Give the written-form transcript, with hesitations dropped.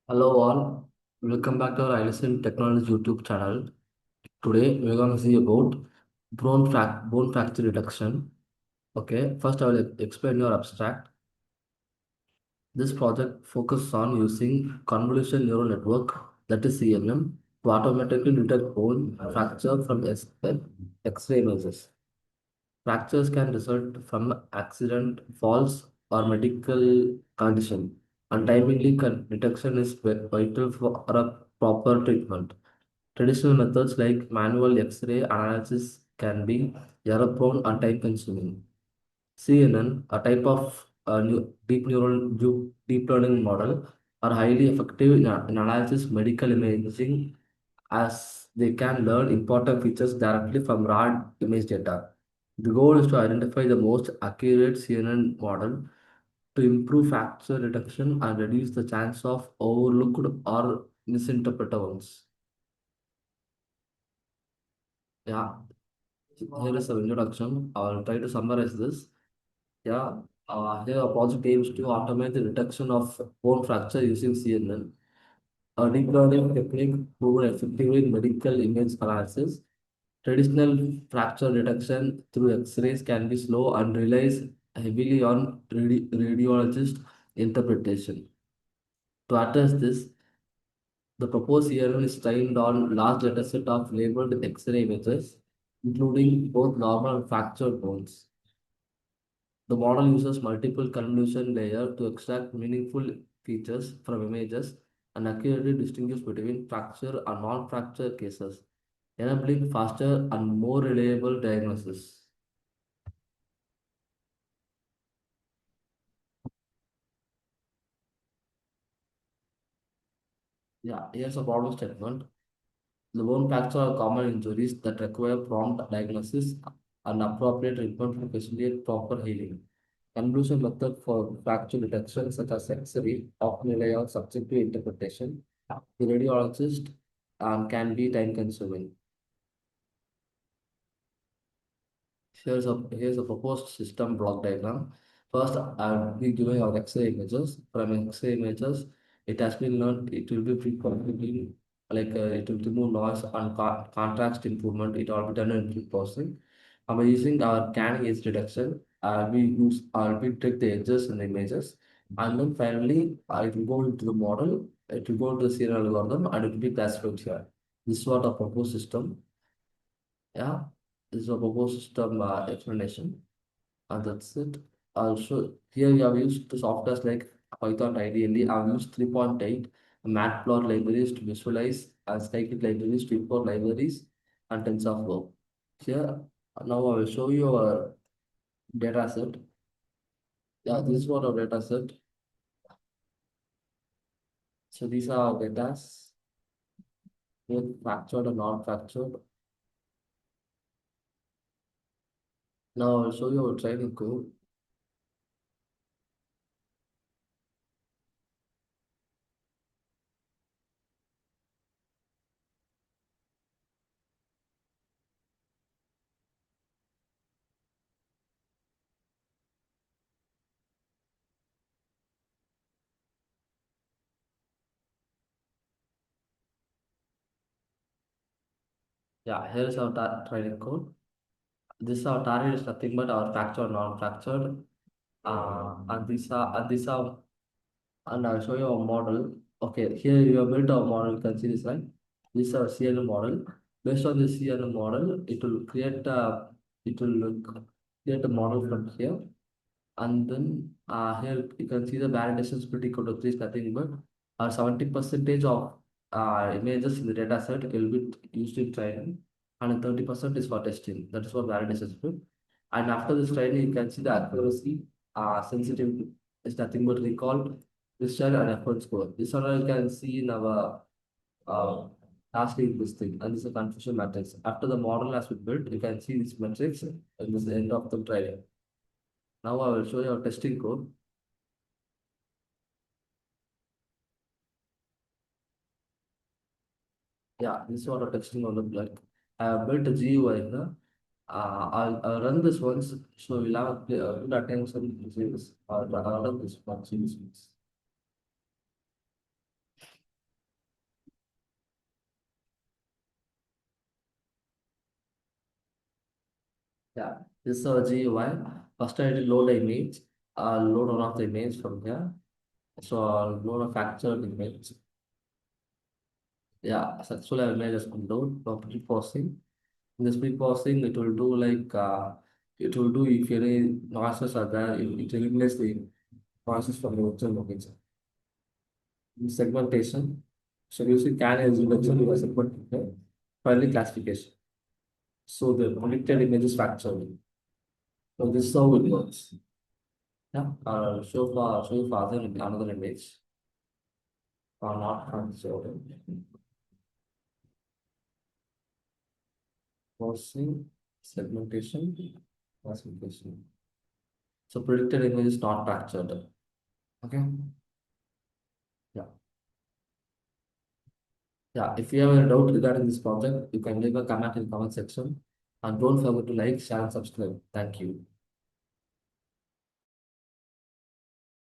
Hello all, welcome back to our Innocent Technology YouTube channel. Today we're going to see about bone fracture reduction. Okay, first I will explain your abstract. This project focuses on using convolutional neural network, that is CNN, to automatically detect bone fracture from X-ray images. Fractures can result from accident, falls, or medical condition, and timely detection is vital for a proper treatment. Traditional methods like manual X-ray analysis can be error-prone and time-consuming. CNN, a type of deep learning model, are highly effective in analysis medical imaging as they can learn important features directly from raw image data. The goal is to identify the most accurate CNN model to improve fracture detection and reduce the chance of overlooked or misinterpreted ones. Yeah, here is some introduction. I'll try to summarize this. Yeah, here a project aims to automate the detection of bone fracture using CNN, a deep learning technique proven effective in medical image analysis. Traditional fracture detection through X-rays can be slow and relies heavily on radiologist interpretation. To address this, the proposed theorem is trained on large dataset of labeled X-ray images, including both normal and fractured bones. The model uses multiple convolution layers to extract meaningful features from images and accurately distinguish between fracture and non-fracture cases, enabling faster and more reliable diagnosis. Yeah, here's a problem statement. The bone fracture are common injuries that require prompt diagnosis and appropriate treatment to facilitate proper healing. Convolution method for fracture detection, such as X-ray, often rely on subjective interpretation. The radiologist can be time consuming. Here's a proposed system block diagram. First, I'll be giving our X-ray images. From X-ray images, it has been learned it will be frequently it will remove noise and contrast improvement. It all be done in pre-processing. By using our scanning edge detection, I'll be take the edges in the images, and then finally it will go into the model. It will go to the serial algorithm, and it will be classified here. This is what a proposed system. Yeah, this is a proposed system explanation, and that's it. Also, here we have used the softwares like Python ideally. I've used 3.8 matplot libraries to visualize and scikit libraries to import libraries and TensorFlow. Here, now I will show you our data set. Yeah, this is what our data set. So these are our data, both fractured and non-fractured. Now I will show you our training code. Yeah, here is our training code. This our target is nothing but our fractured, non-fractured, and I'll show you a model. Okay, here you have built a model. You can see this, right? This is our CNN model. Based on this CNN model, it will create a model from here. And then here you can see the validation is pretty good. At least nothing but 70 percentage of images in the data set will be used in training, and 30% is for testing. That is what validation is good. And after this training, you can see the accuracy, sensitivity is nothing but recall, precision, and effort score. This one you can see in our uh, tasking this thing, and this is a confusion matrix. After the model has been built, you can see this matrix in this end of the training. Now I will show you our testing code. Yeah, this is what a testing will look like. I have built a GUI here. I'll run this once, so we'll have a good attention to this. I'll run this once in this. Yeah, this is our GUI. First, I need to load the image. I'll load one of the image from here. So I'll load a factored image. Yeah, successfully I made a load property processing. In this pre-processing, it will do like it will do if any noises are there, it eliminates the noises from the original location. In segmentation, so using can as reduction with a segmentation, finally classification. So the predicted image is factored. So this is how it works. Yeah, show you further another image. Not factored. Processing, segmentation, classification. So predicted image is not factored. Okay. Yeah. Yeah, if you have a doubt regarding this project, you can leave a comment in the comment section. And don't forget to like, share, and subscribe. Thank you.